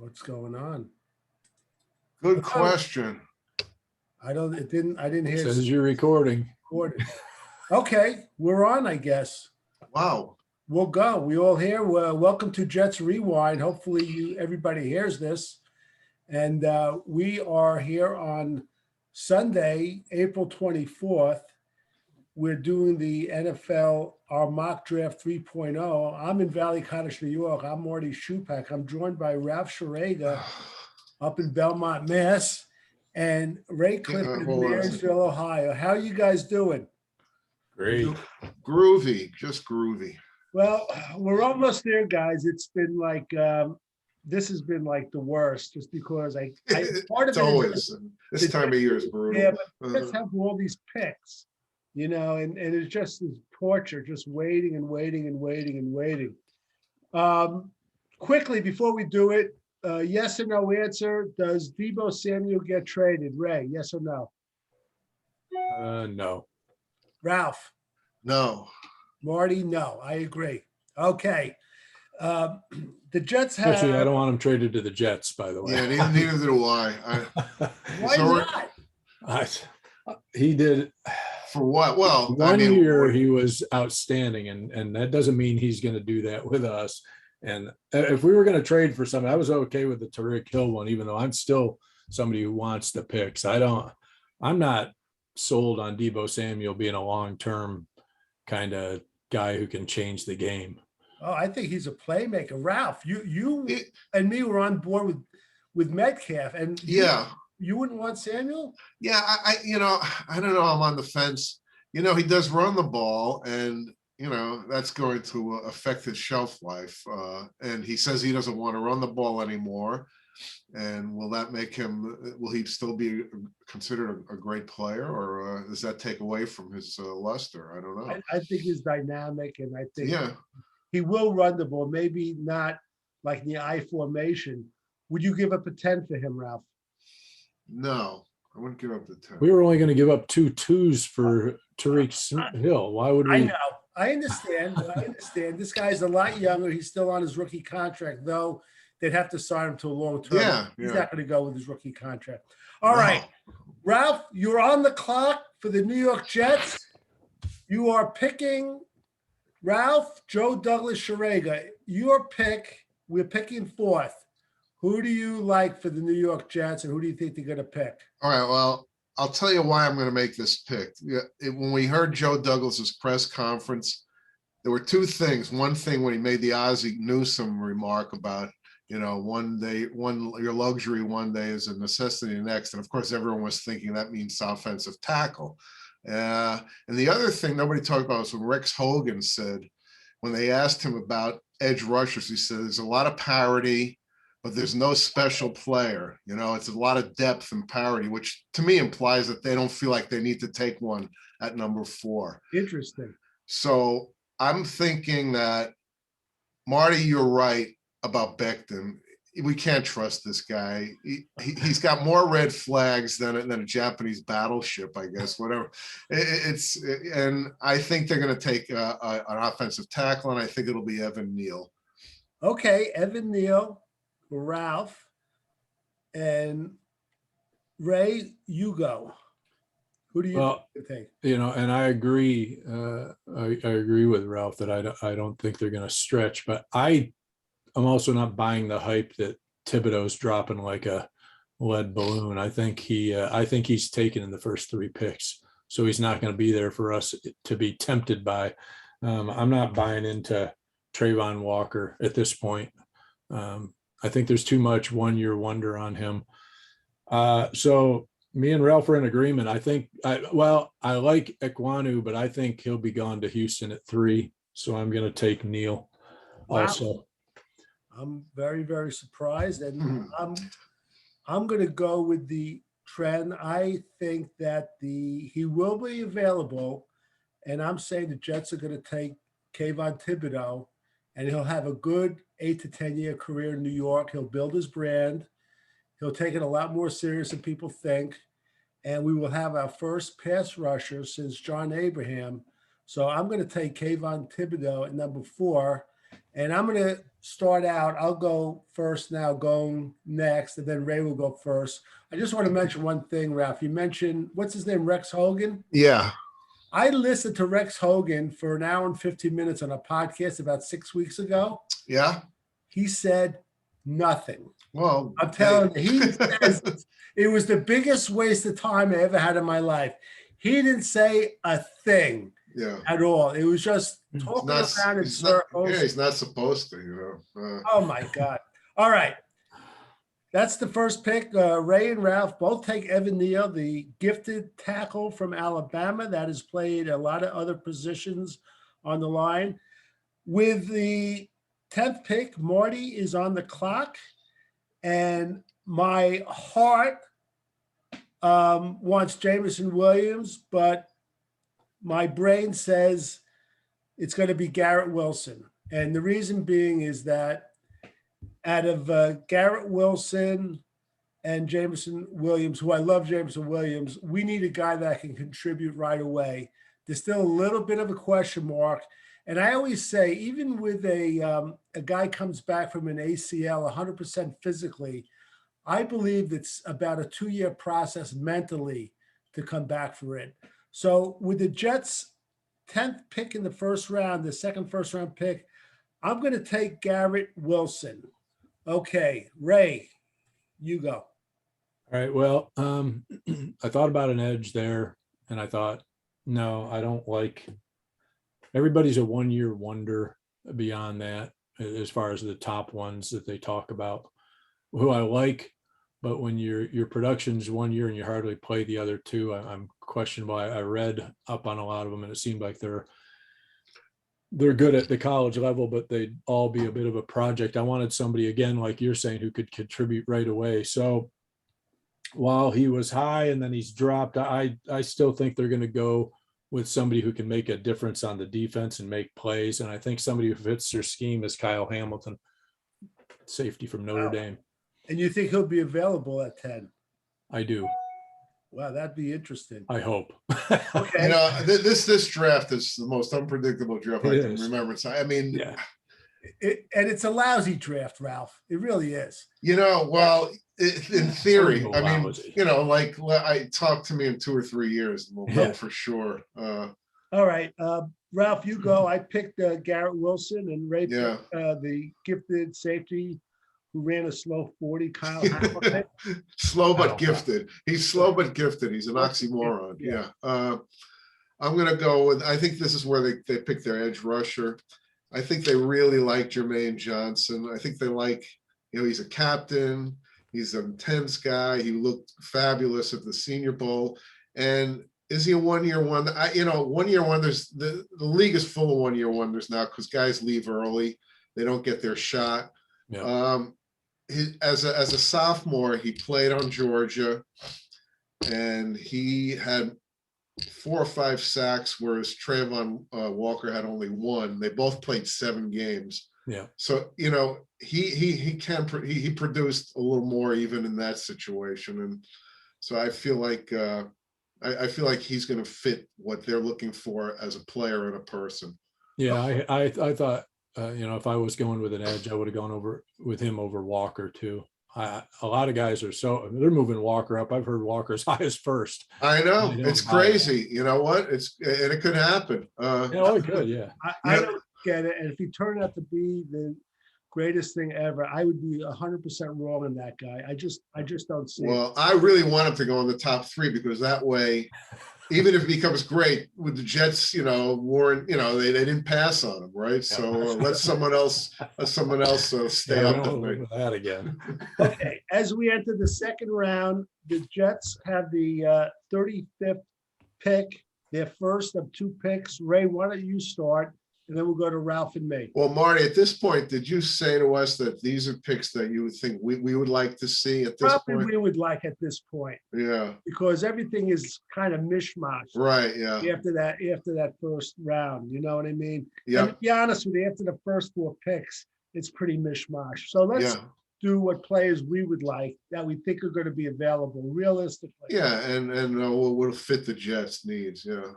What's going on? Good question. I didn't hear. Says you're recording. Okay, we're on, I guess. Wow. We'll go. We all here. Welcome to Jets Rewind. Hopefully everybody hears this. And we are here on Sunday, April 24th. We're doing the NFL, our mock draft 3.0. I'm in Valley Cottage, New York. I'm Marty Shupak. I'm joined by Ralph Sharega up in Belmont, Mass, and Ray Clifford in Marysville, Ohio. How are you guys doing? Great. Groovy, just groovy. Well, we're almost there, guys. It's been like this has been like the worst, just because part of It's always this time of year is brutal. Yeah, but let's have all these picks, you know, and it's just this torture, just waiting and waiting and waiting and waiting. Quickly before we do it, yes or no answer. Does Deebo Samuel get traded? Ray, yes or no? No. Ralph? No. Marty? No. I agree. Okay. The Jets have. Actually, I don't want him traded to the Jets, by the way. Yeah, neither do I. Why not? He did. For what? Well, one year he was outstanding, and that doesn't mean he's going to do that with us. And if we were going to trade for something, I was okay with the Tariq Hill one, even though I'm still somebody who wants the picks. I'm not sold on Deebo Samuel being a long-term kind of guy who can change the game. Oh, I think he's a playmaker. Ralph, you and me were on board with Metcalf, and yeah, you wouldn't want Samuel? Yeah, I don't know. I'm on the fence. He does run the ball, and that's going to affect his shelf life. And he says he doesn't want to run the ball anymore. And will that make him? Will he still be considered a great player, or does that take away from his luster? I don't know. I think he's dynamic, and I think yeah. He will run the ball, maybe not like in the I formation. Would you give up a 10 for him, Ralph? No, I wouldn't give up the 10. We were only going to give up 2 twos for Tariq Hill. Why would we? I know. I understand. This guy's a lot younger. He's still on his rookie contract, though. They'd have to sign him to a long term. Yeah, He's not going to go with his rookie contract. All right. Ralph, you're on the clock for the New York Jets. You are picking Ralph, Joe Douglas, Sharega. Your pick, we're picking 4th. Who do you like for the New York Jets, and who do you think they're going to pick? All right, well, I'll tell you why I'm going to make this pick. When we heard Joe Douglas's press conference, there were 2 things. One thing when he made the Ozzie Newsome remark about, your luxury one day is a necessity the next. And of course, everyone was thinking that means offensive tackle. And the other thing nobody talked about was when Rex Hogan said, when they asked him about edge rushers, he said, there's a lot of parity, but there's no special player. It's a lot of depth and parity, which to me implies that they don't feel like they need to take one at number 4. Interesting. So I'm thinking that, Marty, you're right about Becton. We can't trust this guy. He's got more red flags than a Japanese battleship, I guess, whatever. And I think they're going to take an offensive tackle, and I think it'll be Evan Neal. Okay, Evan Neal, Ralph, and Ray, you go. Who do you think? And I agree. I agree with Ralph that I don't think they're going to stretch, but I'm also not buying the hype that Thibodeau's dropping like a lead balloon. I think he's taken in the first 3 picks, so he's not going to be there for us to be tempted by. I'm not buying into Trayvon Walker at this point. I think there's too much one-year wonder on him. So me and Ralph are in agreement. I think I like Ekwonu, but I think he'll be gone to Houston at 3. So I'm going to take Neal also. I'm very, very surprised, and I'm going to go with the trend. I think that he will be available, and I'm saying the Jets are going to take Kayvon Thibodeau, and he'll have a good 8 to 10 year career in New York. He'll build his brand. He'll take it a lot more serious than people think, and we will have our first pass rusher since John Abraham. So I'm going to take Kayvon Thibodeau at number 4. And I'm going to start out, I'll go first now, going next, and then Ray will go first. I just want to mention one thing, Ralph. You mentioned, what's his name, Rex Hogan? Yeah. I listened to Rex Hogan for an hour and 15 minutes on a podcast about 6 weeks ago. Yeah. He said nothing. Well, I'm telling you, he says it was the biggest waste of time I ever had in my life. He didn't say a thing yeah. at all. It was just He's talking not, around in he's not, circles. yeah, he's not supposed to, you know. Oh my God. All right. That's the first pick. Ray and Ralph both take Evan Neal, the gifted tackle from Alabama that has played a lot of other positions on the line. With the 10th pick, Marty is on the clock, and my heart wants Jameson Williams, but my brain says it's going to be Garrett Wilson. And the reason being is that out of Garrett Wilson and Jameson Williams, who I love Jameson Williams, we need a guy that can contribute right away. There's still a little bit of a question mark. And I always say, even with a guy comes back from an ACL 100% physically, I believe it's about a 2-year process mentally to come back for it. So with the Jets' 10th pick in the first round, the second first-round pick, I'm going to take Garrett Wilson. Okay, Ray, you go. All right. Well, I thought about an edge there, and I thought, no, I don't like. Everybody's a 1-year wonder beyond that, as far as the top ones that they talk about, who I like. But when your production's 1 year and you hardly play the other two, I'm questionable. I read up on a lot of them, and it seemed like they're good at the college level, but they'd all be a bit of a project. I wanted somebody, again, like you're saying, who could contribute right away. So while he was high and then he's dropped, I still think they're going to go with somebody who can make a difference on the defense and make plays. And I think somebody who fits their scheme is Kyle Hamilton, safety from Notre Dame. And you think he'll be available at 10? I do. Wow, that'd be interesting. I hope. Okay. You know, this draft is the most unpredictable draft I can remember. So, I mean, yeah. And it's a lousy draft, Ralph. It really is. You know, well, in theory, I mean, lousy. you know, like I talk to me in 2 or 3 years, and we'll know for sure. All right, Ralph, you go. I picked Garrett Wilson, and Ray picked the gifted safety who ran a slow 40, Kyle Hamilton. Slow but gifted. He's slow but gifted. He's an oxymoron. Yeah. I'm going to go with, I think this is where they pick their edge rusher. I think they really like Jermaine Johnson. I think they like, you know, he's a captain. He's an intense guy. He looked fabulous at the Senior Bowl. And is he a 1-year wonder? 1-year wonders, the league is full of 1-year wonders now because guys leave early. They don't get their shot. Yeah. As a sophomore, he played on Georgia, and he had 4 or 5 sacks, whereas Trayvon Walker had only 1. They both played 7 games. Yeah. So, you know, he produced a little more even in that situation, and so I feel like he's going to fit what they're looking for as a player and a person. Yeah, I thought. If I was going with an edge, I would have gone over with him over Walker too. A lot of guys they're moving Walker up. I've heard Walker's high as first. I know, it's crazy. You know what? And it could happen. It could. Yeah. I don't get it. And if he turned out to be the greatest thing ever, I would be 100% wrong on that guy. I just don't see. Well, I really want him to go in the top 3 because that way, even if he becomes great with the Jets, you know, Warren, you know, they didn't pass on him, right? So let someone else stay up with that again. Okay, as we enter the second round, the Jets have the 35th pick, their first of 2 picks. Ray, why don't you start? And then we'll go to Ralph and me. Well, Marty, at this point, did you say to us that these are picks that you would think we would like to see at this Probably point? we would like at this point. Yeah. Because everything is kind of mishmash. Right, yeah. After that first round, you know what I mean? Yeah. And to be honest with you, after the first 4 picks, it's pretty mishmash. So let's do what players we would like that we think are going to be available realistically. Yeah, and will fit the Jets' needs, yeah.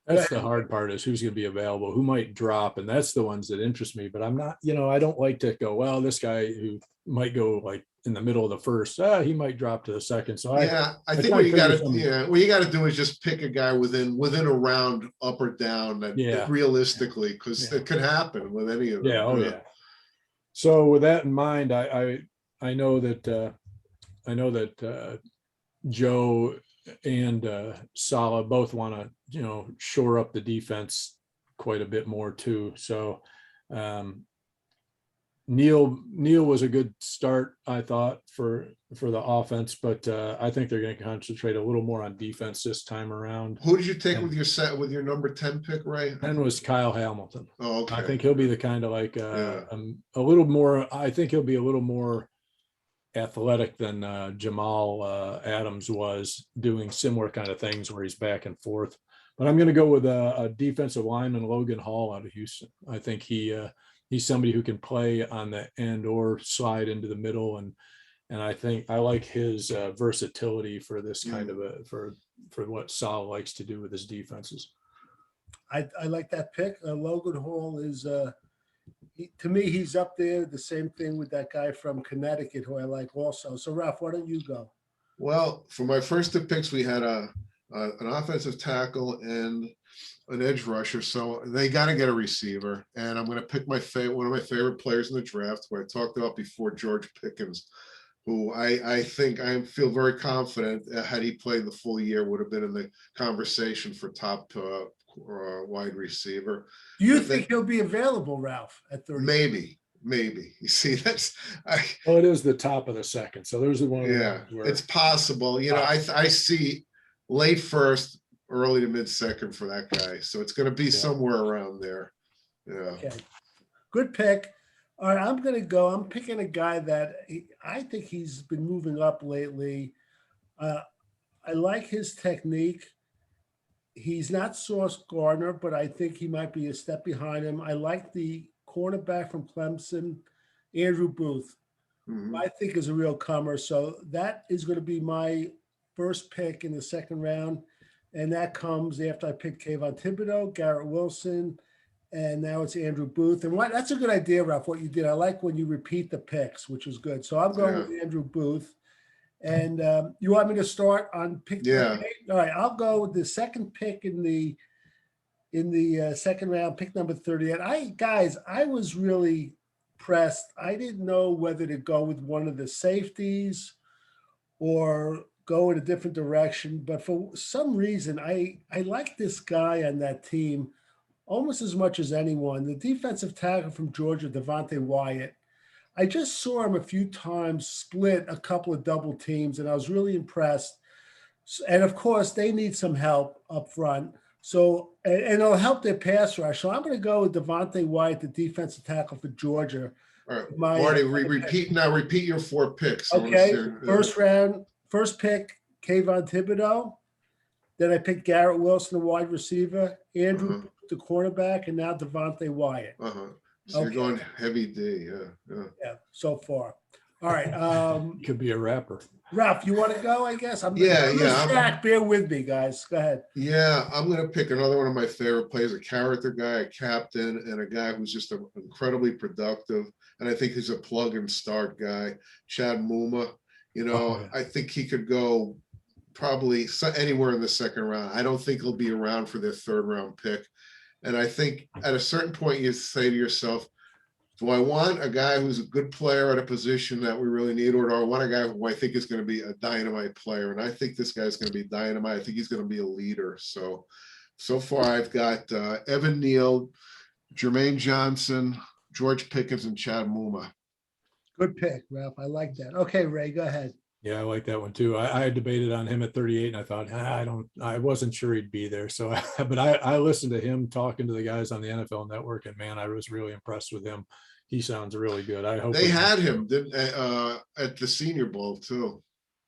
That's the hard part, is who's going to be available, who might drop. And that's the ones that interest me, but I'm not, I don't like to go, well, this guy who might go like in the middle of the first, he might drop to the second. So I think try what to you got figure to, some- what you got to do is just pick a guy within a round, up or down, that realistically, because it could happen with any of them. Yeah. Oh yeah. So with that in mind, I know that Joe and Sala both want to, shore up the defense quite a bit more too. So Neal was a good start, I thought, for the offense, but I think they're going to concentrate a little more on defense this time around. Who did you take with your number 10 pick, Ray? 10 was Kyle Hamilton. Oh, okay. I think he'll be the kind of like a little more. I think he'll be a little more athletic than Jamal Adams was, doing similar kind of things where he's back and forth. But I'm going to go with a defensive lineman, Logan Hall, out of Houston. I think he's somebody who can play on the end or slide into the middle, and I think I like his versatility for this kind of for what Sal likes to do with his defenses. I like that pick. Logan Hall is to me, he's up there. The same thing with that guy from Connecticut who I like also. So Ralph, why don't you go? Well, for my first two picks, we had an offensive tackle and an edge rusher. So they got to get a receiver. And I'm going to pick one of my favorite players in the draft, who I talked about before, George Pickens, who I think I feel very confident had he played the full year would have been in the conversation for top wide receiver. Do you think he'll be available, Ralph, at 30? Maybe. You see, well, it is the top of the second, so there's the one. Yeah, it's possible. I see late first, early to mid second for that guy. So it's going to be somewhere around there. Yeah. Okay. Good pick. All right, I'm picking a guy that I think he's been moving up lately. I like his technique. He's not Sauce Gardner, but I think he might be a step behind him. I like the cornerback from Clemson, Andrew Booth. Mm-hmm. I think is a real comer. So that is going to be my first pick in the second round. And that comes after I picked Kayvon Thibodeau, Garrett Wilson, and now it's Andrew Booth. And that's a good idea, Ralph, what you did. I like when you repeat the picks, which is good. So I'm going with Andrew Booth. And you want me to start on pick 38? All right, I'll go with the second pick in the second round, pick number 38. I was really pressed. I didn't know whether to go with one of the safeties or go in a different direction. But for some reason, I like this guy on that team almost as much as anyone. The defensive tackle from Georgia, Devontae Wyatt. I just saw him a few times split a couple of double teams, and I was really impressed. And of course, they need some help up front. So, and it'll help their pass rush. So I'm going to go with Devontae Wyatt, the defensive tackle for Georgia. All right, Marty, repeat your four picks. Okay, first pick, Kayvon Thibodeau. Then I picked Garrett Wilson, the wide receiver, Andrew, the cornerback, and now Devontae Wyatt. So you're going heavy D, yeah. So far, all right. Could be a rapper. Ralph, you want to go? I guess I'm. Bear with me, guys. Go ahead. Yeah, I'm going to pick another one of my favorite players, a character guy, a captain, and a guy who's just incredibly productive. And I think he's a plug and start guy, Chad Muma. I think he could go probably anywhere in the second round. I don't think he'll be around for their third round pick. And I think at a certain point, you say to yourself, do I want a guy who's a good player at a position that we really need, or do I want a guy who I think is going to be a dynamite player? And I think this guy's going to be dynamite. I think he's going to be a leader. So far I've got Evan Neal, Jermaine Johnson, George Pickens, and Chad Muma. Good pick, Ralph. I like that. Okay, Ray, go ahead. Yeah, I like that one too. I debated on him at 38, and I thought, I wasn't sure he'd be there. So, but I listened to him talking to the guys on the NFL Network, and man, I was really impressed with him. He sounds really good. I hope they had him at the Senior Bowl too.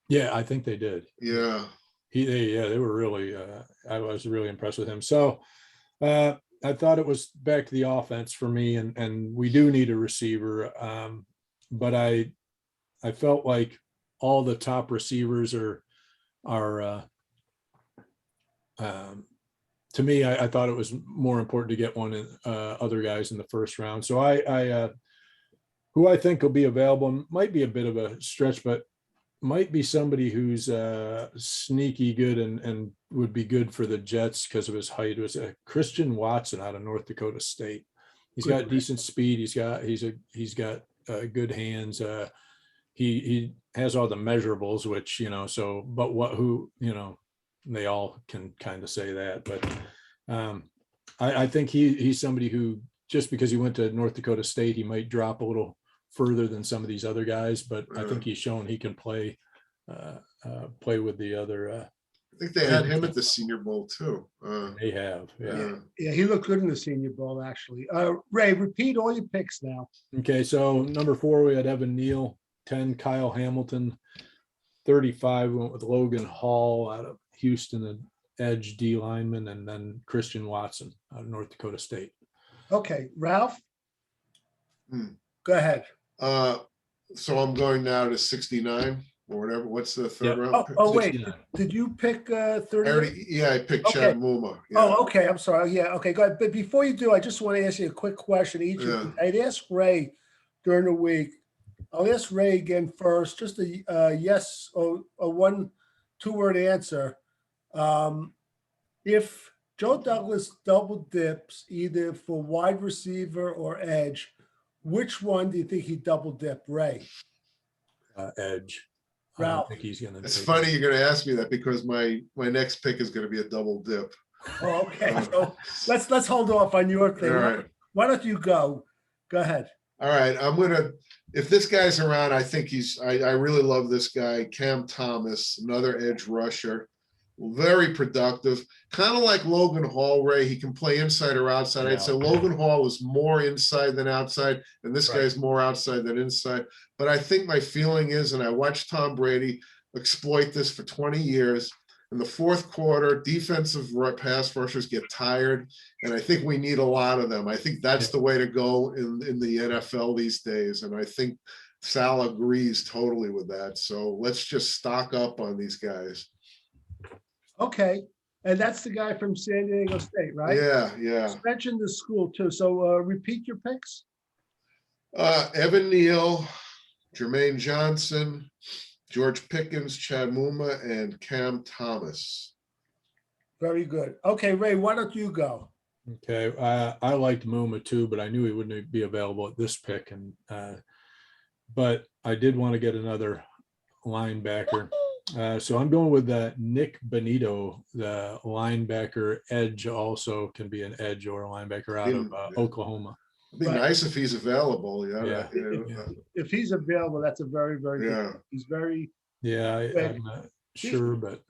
Yeah, I think they did. Yeah, they were really. I was really impressed with him. So, I thought it was back to the offense for me, and we do need a receiver. But I felt like all the top receivers are to me, I thought it was more important to get one in, other guys in the first round. So who I think will be available might be a bit of a stretch, but might be somebody who's sneaky good and would be good for the Jets because of his height. It was Christian Watson out of North Dakota State. He's got decent speed. He's got good hands. He has all the measurables, which, but they all can kind of say that. But I think he's somebody who, just because he went to North Dakota State, he might drop a little further than some of these other guys, but I think he's shown he can play with the other. I think they had him at the Senior Bowl too. They have, Yeah, he looked good in the Senior Bowl, actually. Ray, repeat all your picks now. Okay, so number 4, we had Evan Neal. 10, Kyle Hamilton. 35, we went with Logan Hall out of Houston, an edge D lineman, and then Christian Watson out of North Dakota State. Okay, Ralph? Go ahead. So I'm going now to 69 or whatever. What's the third round? Oh, wait. Did you pick 30? I picked Chad Muma. Yeah. Oh, okay. I'm sorry. Yeah. Okay, go ahead. But before you do, I just want to ask you a quick question. I'd asked Ray during the week. I'll ask Ray again first, just a yes or a 1-2-word answer. If Joe Douglas double dips either for wide receiver or edge, which one do you think he double dip, Ray? Edge. Ralph. I don't think he's gonna. It's funny you're going to ask me that because my next pick is going to be a double dip. Oh, okay. So let's hold off on your thing. All right. Why don't you go? Go ahead. All right. If this guy's around, I think I really love this guy, Cam Thomas, another edge rusher. Very productive, kind of like Logan Hall, Ray. He can play inside or outside. I'd say Logan Hall is more inside than outside, and this guy's more outside than inside. But I think my feeling is, and I watched Tom Brady exploit this for 20 years, in the fourth quarter, defensive pass rushers get tired, and I think we need a lot of them. I think that's the way to go in the NFL these days, and I think Sal agrees totally with that. So let's just stock up on these guys. Okay. And that's the guy from San Diego State, right? Yeah. You mentioned the school too. So repeat your picks. Evan Neal, Jermaine Johnson, George Pickens, Chad Muma, and Cam Thomas. Very good. Okay, Ray, why don't you go? Okay, I liked Muma too, but I knew he wouldn't be available at this pick, and but I did want to get another linebacker. So I'm going with Nick Benito, the linebacker edge. Also can be an edge or a linebacker out of Oklahoma. It'd be nice if he's available. Yeah. If he's available, that's a very, very good. He's very. Yeah, I'm not sure, but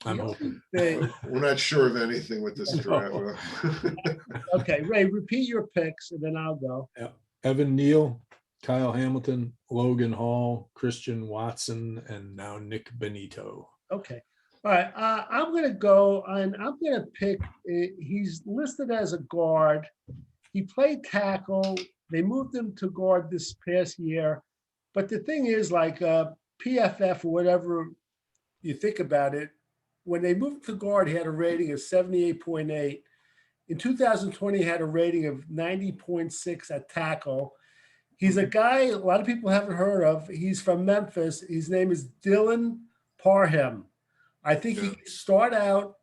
I'm hoping. We're not sure of anything with this draft. Okay, Ray, repeat your picks and then I'll go. Yeah. Evan Neal, Kyle Hamilton, Logan Hall, Christian Watson, and now Nick Benito. Okay. All right. I'm going to go and I'm going to pick. He's listed as a guard. He played tackle. They moved him to guard this past year. But the thing is, like PFF or whatever you think about it, when they moved to guard, he had a rating of 78.8. In 2020, he had a rating of 90.6 at tackle. He's a guy a lot of people haven't heard of. He's from Memphis. His name is Dylan Parham. I think he can start out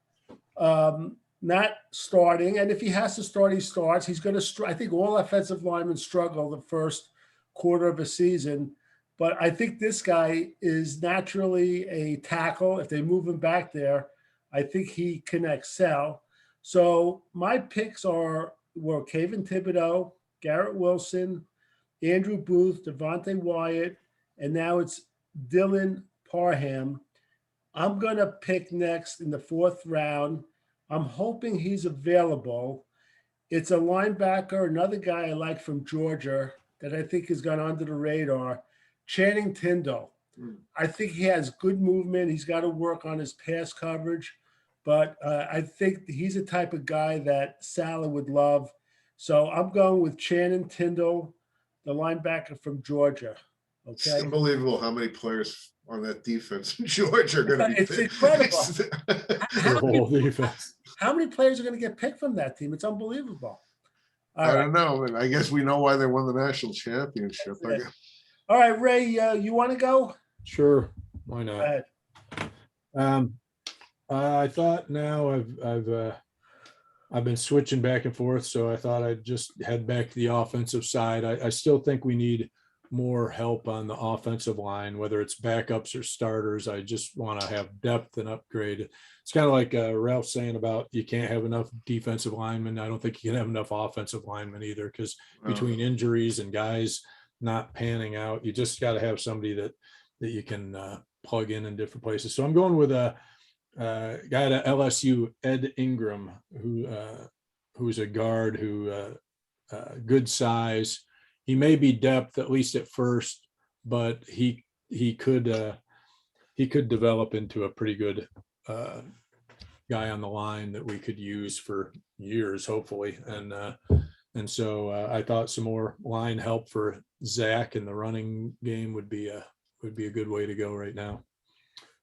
not starting, and if he has to start, he starts. He's going to. I think all offensive linemen struggle the first quarter of a season, but I think this guy is naturally a tackle. If they move him back there, I think he can excel. So my picks were Kayvon Thibodeau, Garrett Wilson, Andrew Booth, Devontae Wyatt, and now it's Dylan Parham. I'm going to pick next in the 4th round. I'm hoping he's available. It's a linebacker, another guy I like from Georgia that I think has gone under the radar, Channing Tindall. I think he has good movement. He's got to work on his pass coverage, but I think he's a type of guy that Salah would love. So I'm going with Channing Tindall, the linebacker from Georgia. Okay. It's unbelievable how many players on that defense in Georgia are going to be. It's incredible. Their whole defense. How many players are going to get picked from that team? It's unbelievable. I don't know. And I guess we know why they won the national championship. All right, Ray, you want to go? Sure, why Go not? ahead. I thought now I've been switching back and forth, so I thought I'd just head back to the offensive side. I still think we need more help on the offensive line, whether it's backups or starters. I just want to have depth and upgrade. It's kind of like Ralph saying about you can't have enough defensive linemen. I don't think you can have enough offensive linemen either, because between injuries and guys not panning out, you just got to have somebody that you can plug in different places. So I'm going with a guy at LSU, Ed Ingram, who's a guard who good size. He may be depth at least at first, but he could develop into a pretty good guy on the line that we could use for years, hopefully. And so I thought some more line help for Zach in the running game would be a good way to go right now.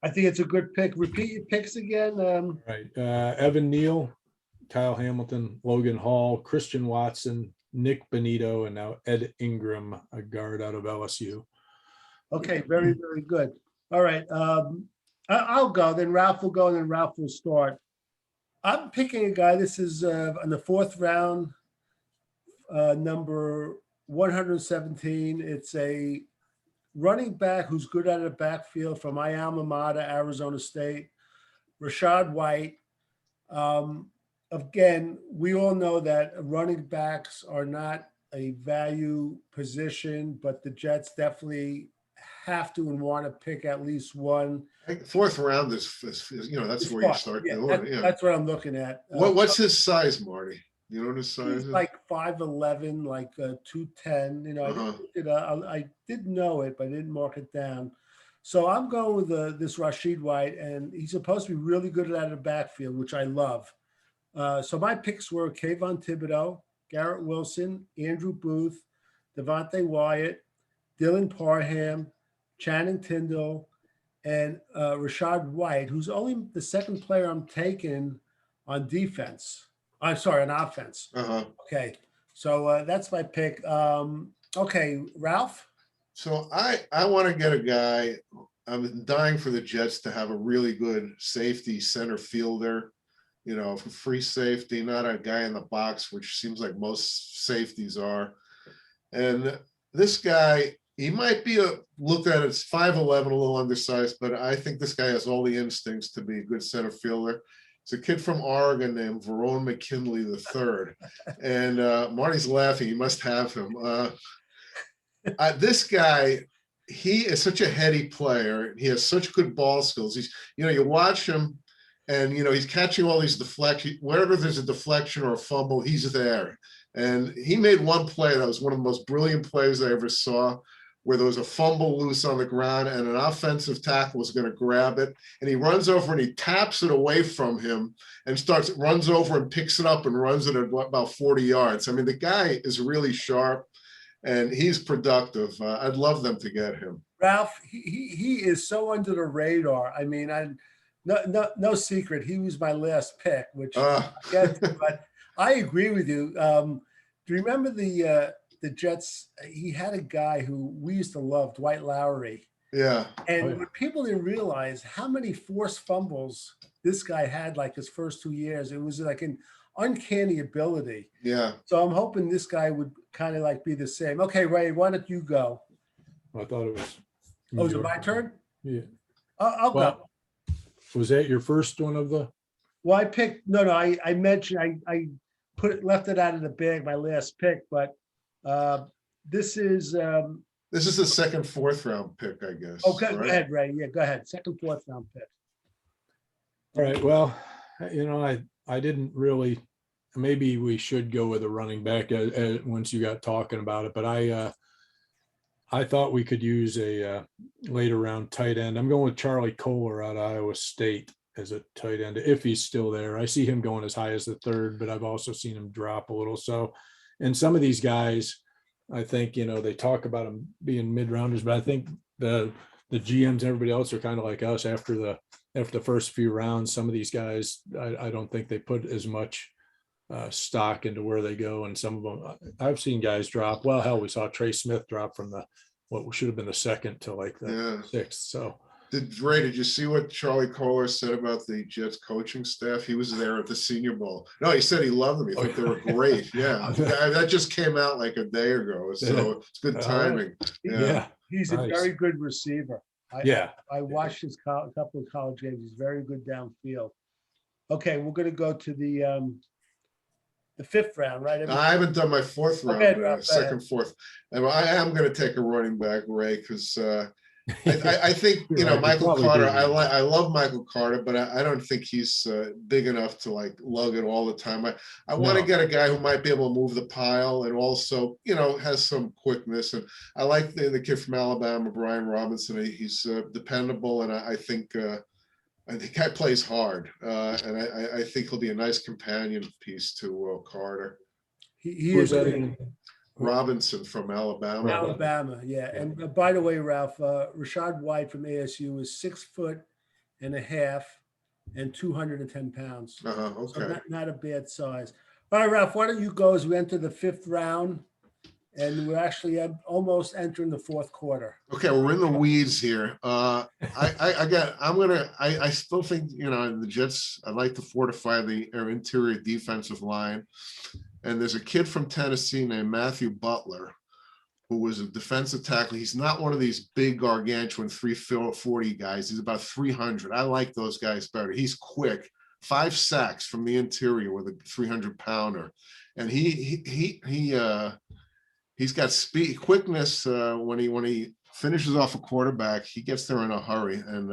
I think it's a good pick. Repeat your picks again. Right. Evan Neal, Kyle Hamilton, Logan Hall, Christian Watson, Nick Benito, and now Ed Ingram, a guard out of LSU. Okay, very, very good. All right. I'll go, then Ralph will go, and then Ralph will start. I'm picking a guy. This is in the 4th round, number 117. It's a running back who's good out of the backfield from my alma mater, Arizona State, Rashad White. Again, we all know that running backs are not a value position, but the Jets definitely have to and want to pick at least one. 4th round is that's where you start doing. That's what I'm looking at. What's his size, Marty? You know what his size is? Like 5'11", like 210. I did know it, but I didn't mark it down. So I'm going with this Rashid White, and he's supposed to be really good out of the backfield, which I love. So my picks were Kayvon Thibodeau, Garrett Wilson, Andrew Booth, Devontae Wyatt, Dylan Parham, Channing Tindall, and Rashad White, who's only the second player I'm taking on defense. I'm sorry, on offense. Okay, so that's my pick. Okay, Ralph? So I want to get a guy. I'm dying for the Jets to have a really good safety center fielder, free safety, not a guy in the box, which seems like most safeties are. And this guy, he might be looked at as 5'11", a little undersized, but I think this guy has all the instincts to be a good center fielder. It's a kid from Oregon named Verone McKinley III. And Marty's laughing. You must have him. This guy, he is such a heady player. He has such good ball skills. He's, you watch him and, he's catching all these deflections. Wherever there's a deflection or a fumble, he's there. And he made one play that was one of the most brilliant plays I ever saw, where there was a fumble loose on the ground and an offensive tackle was going to grab it. And he runs over and he taps it away from him and runs over and picks it up and runs it at about 40 yards. I mean, the guy is really sharp and he's productive. I'd love them to get him. Ralph, he is so under the radar. I mean, no secret. He was my last pick, which but I agree with you. Do you remember the Jets? He had a guy who we used to love, Dwight Lowery. Yeah. And what people didn't realize how many forced fumbles this guy had, like his first 2 years. It was like an uncanny ability. Yeah. So I'm hoping this guy would kind of like be the same. Okay, Ray, why don't you go? I thought it was. Oh, is it my turn? Yeah. I'll go. Was that your first one of the? Well, I picked. No. I mentioned I left it out of the bag, my last pick, but this is the 2nd, 4th round pick, I guess. Okay, right? Go ahead, Ray. Yeah, go ahead. 2nd, 4th round pick. All right. Well, I didn't really. Maybe we should go with a running back once you got talking about it, but I thought we could use a later round tight end. I'm going with Charlie Kohler out of Iowa State as a tight end, if he's still there. I see him going as high as the 3rd, but I've also seen him drop a little. So, and some of these guys, I think, they talk about them being mid-rounders, but I think the the GMs and everybody else are kind of like us after the first few rounds. Some of these guys, I don't think they put as much stock into where they go, and some of them I've seen guys drop. Well, hell, we saw Trey Smith drop from what should have been the second to like the sixth. So did you see what Charlie Kohler said about the Jets coaching staff? He was there at the Senior Bowl. No, he said he loved them. He thought they were great. Yeah, that just came out like a day ago, so it's good timing. He's a very good receiver. I watched his couple of college games. He's very good downfield. Okay, we're going to go to the fifth round, right? I haven't done my fourth round, second, fourth. And I am going to take a running back, Ray, because I think, Michael Carter, I love Michael Carter, but I don't think he's big enough to like lug it all the time. I want to get a guy who might be able to move the pile and also, has some quickness. And I like the kid from Alabama, Brian Robinson. He's dependable. And I think the guy plays hard. And I think he'll be a nice companion piece to Carter. He is Robinson from Alabama. Alabama, yeah. And by the way, Ralph, Rashad White from ASU is 6'1.5" and 210 pounds. Okay. So not a bad size. All right, Ralph, why don't you go as we enter the fifth round, and we're actually almost entering the fourth quarter. Okay, we're in the weeds here. I still think, the Jets, I'd like to fortify their interior defensive line. And there's a kid from Tennessee named Matthew Butler, who was a defensive tackle. He's not one of these big gargantuan 340 guys. He's about 300. I like those guys better. He's quick, 5 sacks from the interior with a 300-pounder. And he's got speed, quickness. When he finishes off a quarterback, he gets there in a hurry. And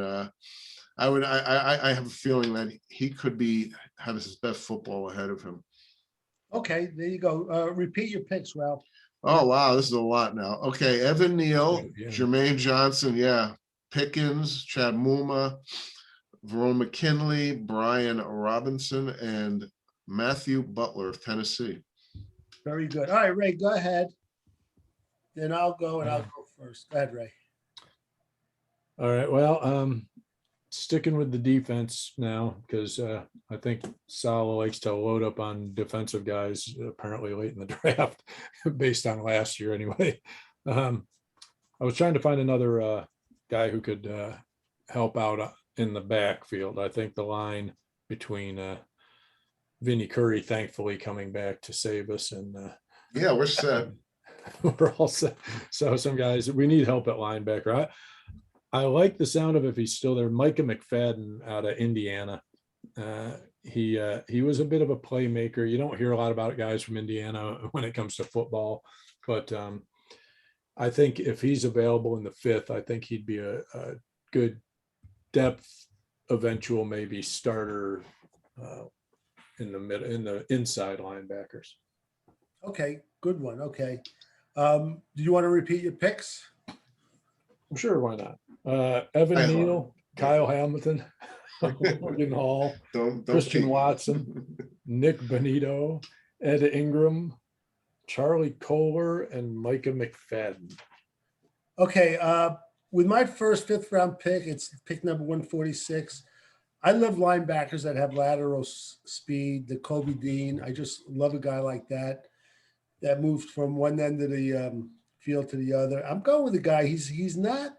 I have a feeling that he could have his best football ahead of him. Okay, there you go. Repeat your picks, Ralph. Oh, wow, this is a lot now. Okay, Evan Neal, Jermaine Johnson, Pickens, Chad Muma, Verone McKinley, Brian Robinson, and Matthew Butler of Tennessee. Very good. All right, Ray, go ahead. Then I'll go first. Go ahead, Ray. All right, well, sticking with the defense now, because I think Saleh likes to load up on defensive guys apparently late in the draft based on last year anyway. I was trying to find another guy who could help out in the backfield. I think the line between Vinny Curry, thankfully coming back to save us, and we're set. We're all set. So some guys, we need help at linebacker. I like the sound of, if he's still there, Micah McFadden out of Indiana. He was a bit of a playmaker. You don't hear a lot about guys from Indiana when it comes to football, but I think if he's available in the fifth, I think he'd be a good depth, eventual maybe starter in the inside linebackers. Okay, good one. Okay, do you want to repeat your picks? Sure, why not? Evan Neal, Kyle Hamilton, Logan Hall, Christian Watson, Nick Bonito, Ed Ingram, Charlie Kohler, and Micah McFadden. Okay, with my fifth round pick, it's pick number 146. I love linebackers that have lateral speed. The Kobe Dean, I just love a guy like that moved from one end of the field to the other. I'm going with a guy. He's not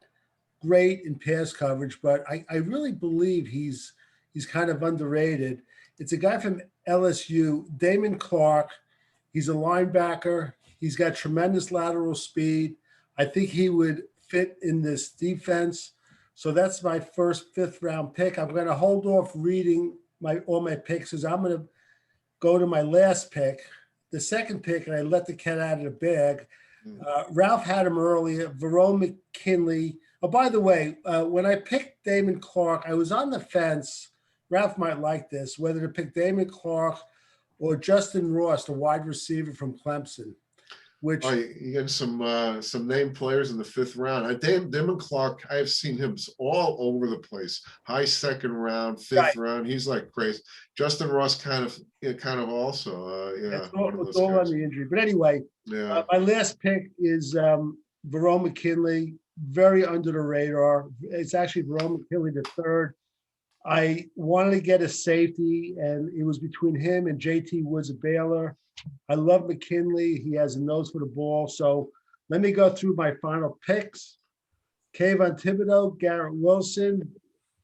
great in pass coverage, but I really believe he's kind of underrated. It's a guy from LSU, Damon Clark. He's a linebacker. He's got tremendous lateral speed. I think he would fit in this defense. So that's my fifth round pick. I'm going to hold off reading all my picks, because I'm going to go to my last pick, the second pick, and I let the cat out of the bag. Ralph had him earlier, Verone McKinley. Oh, by the way, when I picked Damon Clark, I was on the fence. Ralph might like this, whether to pick Damon Clark or Justin Ross, the wide receiver from Clemson. Which you get some named players in the fifth round. Damon Clark, I've seen him all over the place. High second round, fifth round. He's like crazy. Justin Ross kind of also. It's all on the injury. But anyway, my last pick is Verone McKinley. very under the radar. It's actually Verone McKinley III. I wanted to get a safety, and it was between him and JT Woods of Baylor. I love McKinley. He has a nose for the ball. So let me go through my final picks. Kayvon Thibodeau, Garrett Wilson,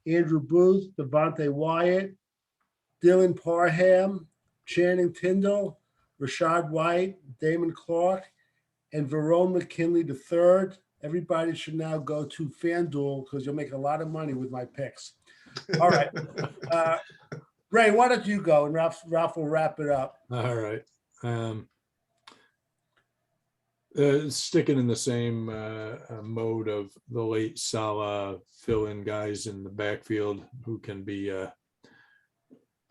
Andrew Booth, Devontae Wyatt, Dylan Parham, Channing Tindall, Rashad White, Damon Clark, and Verone McKinley III. Everybody should now go to FanDuel because you'll make a lot of money with my picks. All right. Ray, why don't you go and Ralph will wrap it up. All right. Sticking in the same mode of the late Salah fill-in guys in the backfield who can be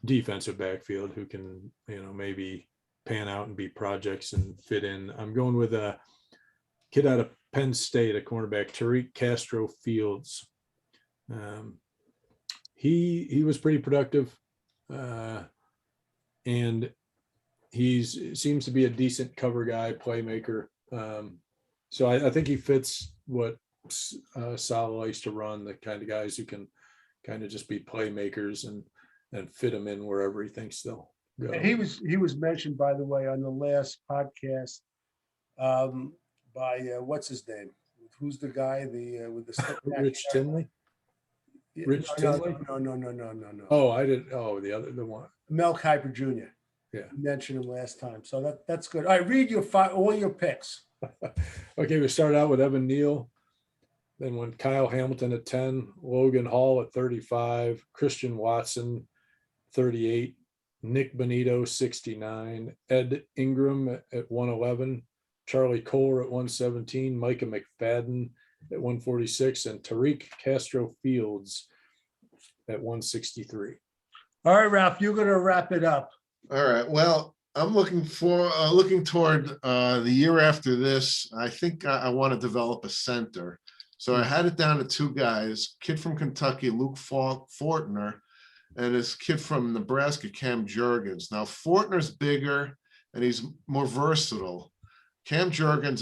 defensive backfield who can, maybe pan out and be projects and fit in. I'm going with a kid out of Penn State, a cornerback, Tariq Castro Fields. He was pretty productive, and seems to be a decent cover guy, playmaker. So I think he fits what Salah likes to run, the kind of guys who can kind of just be playmakers and fit them in wherever he thinks they'll go. And he was mentioned, by the way, on the last podcast by what's his name? Who's the guy with the Rich Tinley? Rich Tinley? No. Oh, I didn't. Oh, the one. Mel Kiper Jr. Yeah, you mentioned him last time, so that's good. All right, read all your picks. Okay, we started out with Evan Neal, then went Kyle Hamilton at 10, Logan Hall at 35, Christian Watson 38, Nick Bonito 69, Ed Ingram at 111, Charlie Kohler at 117, Micah McFadden at 146, and Tariq Castro Fields at 163. All right, Ralph, you're going to wrap it up. All right. Well, I'm looking toward the year after this. I think I want to develop a center. So I had it down to two guys, kid from Kentucky, Luke Fortner, and this kid from Nebraska, Cam Jurgens. Now, Fortner's bigger and he's more versatile. Cam Jurgens,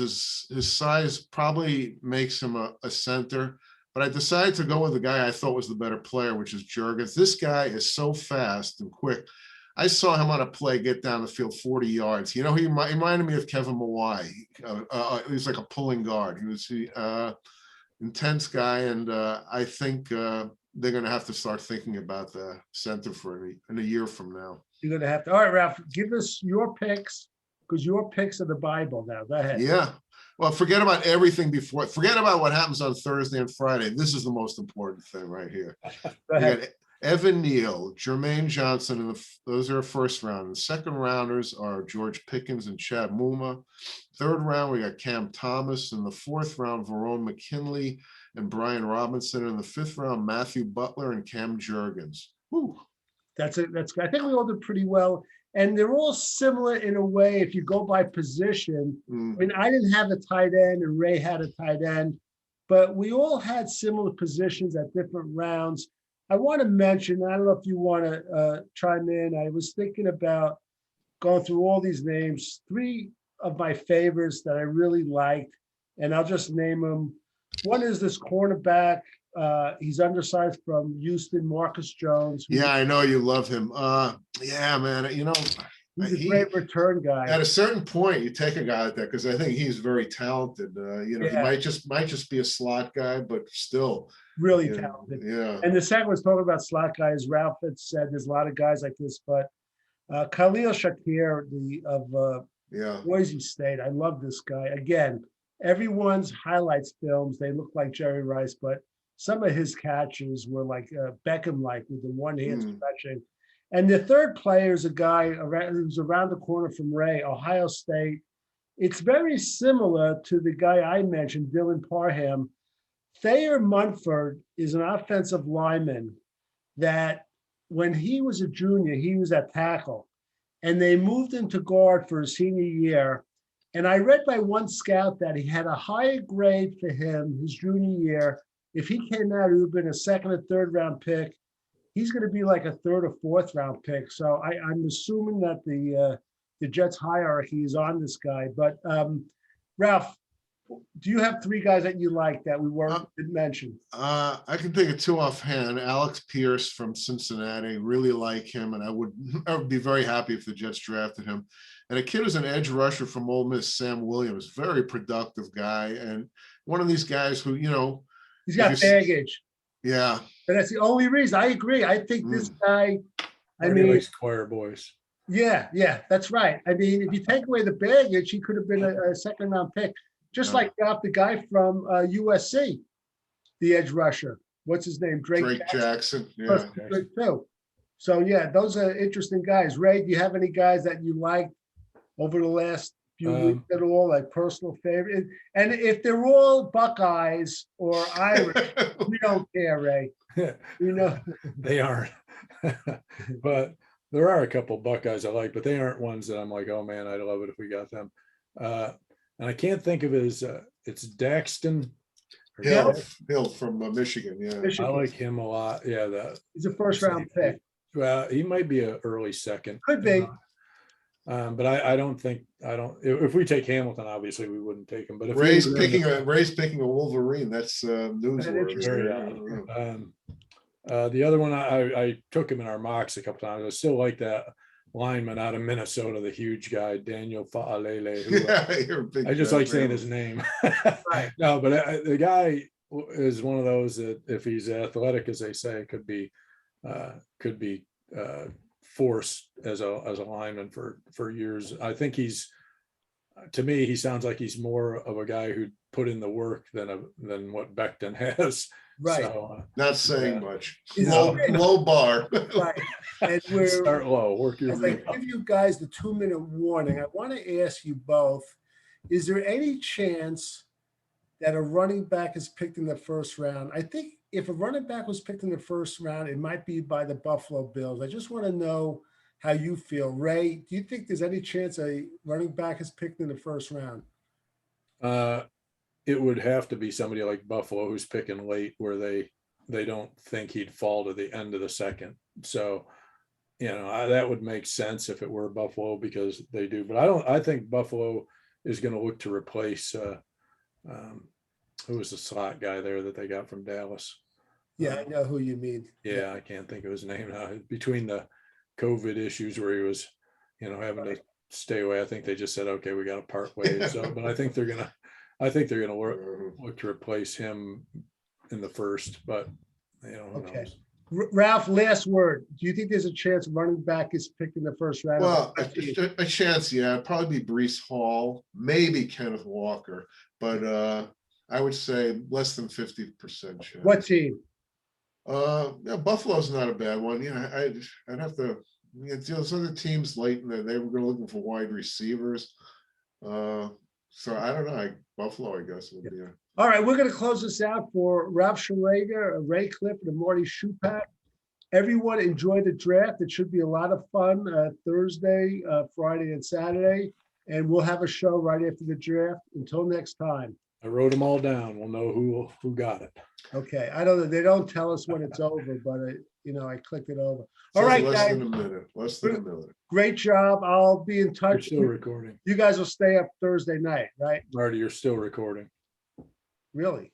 his size probably makes him a center, but I decided to go with the guy I thought was the better player, which is Jurgens. This guy is so fast and quick. I saw him on a play get down the field 40 yards. He reminded me of Kevin Mawai. He was like a pulling guard. He was intense guy, and I think they're going to have to start thinking about the center in a year from now. You're going to have to. All right, Ralph, give us your picks, because your picks are the Bible now. Go ahead. Yeah. Well, forget about everything before. Forget about what happens on Thursday and Friday. This is the most important thing right here. Go ahead. Evan Neal, Jermaine Johnson, and those are first round. The second rounders are George Pickens and Chad Muma. Third round, we got Cam Thomas. In the fourth round, Verone McKinley and Brian Robinson. In the fifth round, Matthew Butler and Cam Jurgens. Whew. That's it. I think we all did pretty well. And they're all similar in a way if you go by position. I mean, I didn't have a tight end and Ray had a tight end, but we all had similar positions at different rounds. I want to mention, I don't know if you want to chime in. I was thinking about going through all these names, three of my favorites that I really liked, and I'll just name them. One is this cornerback. He's undersized from Houston, Marcus Jones. Yeah, I know you love him. Yeah, man, he's a great return guy. At a certain point, you take a guy like that because I think he's very talented. He might just be a slot guy, but still really talented. Yeah. And the second was talking about slot guys. Ralph had said there's a lot of guys like this, but Khalil Shakir of Boise State. I love this guy. Again, everyone's highlights films, they look like Jerry Rice, but some of his catches were like Beckham-like with the one hand stretching. And the third player is a guy who's around the corner from Ray, Ohio State. It's very similar to the guy I mentioned, Dylan Parham. Thayer Munford is an offensive lineman that when he was a junior, he was at tackle. And they moved him to guard for his senior year. And I read by one scout that he had a higher grade for him his junior year. If he came out, he would have been a second or third round pick. He's going to be like a third or fourth round pick. So I'm assuming that the Jets hierarchy is on this guy. But Ralph, do you have three guys that you like that we didn't mention? I can think of two offhand. Alex Pierce from Cincinnati, really like him, and I would be very happy if the Jets drafted him. And a kid who's an edge rusher from Ole Miss, Sam Williams, very productive guy, and one of these guys who, He's got baggage. Yeah. But that's the only reason. I agree. I think this guy, He likes choir boys. Yeah, that's right. I mean, if you take away the baggage, he could have been a second round pick. Just like the guy from USC, the edge rusher. What's his name? Drake Jackson. Yeah. Good too. So yeah, those are interesting guys. Ray, do you have any guys that you liked over the last few weeks at all, like personal favorite? And if they're all Buckeyes or Irish, we don't care, Ray. They aren't. But there are a couple Buckeyes I like, but they aren't ones that I'm like, oh man, I'd love it if we got them. And I can't think of his. It's Daxton Hill from Michigan. Yeah, Michigan. I like him a lot. Yeah, he's a first round pick. Well, he might be an early second. Could be. But I don't think if we take Hamilton, obviously we wouldn't take him. But if Ray's picking a Wolverine, that's newsworthy. The other one, I took him in our mocks a couple times. I still like that lineman out of Minnesota, the huge guy, Daniel Fa'alele. I just like saying his name. Right. No, but the guy is one of those that if he's athletic, as they say, could be forced as a lineman for years. I think to me, he sounds like he's more of a guy who put in the work than what Becton has. Right. So, not saying much. Low bar. Right. And start low, work your way up. Give you guys the 2-minute warning. I want to ask you both, is there any chance that a running back is picked in the first round? I think if a running back was picked in the first round, it might be by the Buffalo Bills. I just want to know how you feel. Ray, do you think there's any chance a running back is picked in the first round? It would have to be somebody like Buffalo who's picking late where they don't think he'd fall to the end of the second. So, that would make sense if it were Buffalo because they do. But I think Buffalo is going to look to replace who was the slot guy there that they got from Dallas. Yeah, I know who you mean. Yeah, I can't think of his name now. Between the COVID issues where he was, having to stay away, I think they just said, okay, we got to part ways. So, but I think they're gonna look to replace him in the first. But who knows? Ralph, last word. Do you think there's a chance running back is picked in the first round? Well, a chance, yeah. Probably Breece Hall, maybe Kenneth Walker, but I would say less than 50% chance. What team? Buffalo's not a bad one. I'd have to. Those other teams late in they were looking for wide receivers. So I don't know. Buffalo, I guess, would be. All right, we're going to close this out for Ralph Schrager, Ray Clifford, and Marty Shupak. Everyone enjoy the draft. It should be a lot of fun Thursday, Friday, and Saturday. And we'll have a show right after the draft. Until next time. I wrote them all down. We'll know who got it. Okay. I don't know. They don't tell us when it's over, but I clicked it over. All right, less guys. Than a minute. Less than a minute. Great job. I'll be in touch. You're still recording. You guys will stay up Thursday night, right? Marty, you're still recording. Really?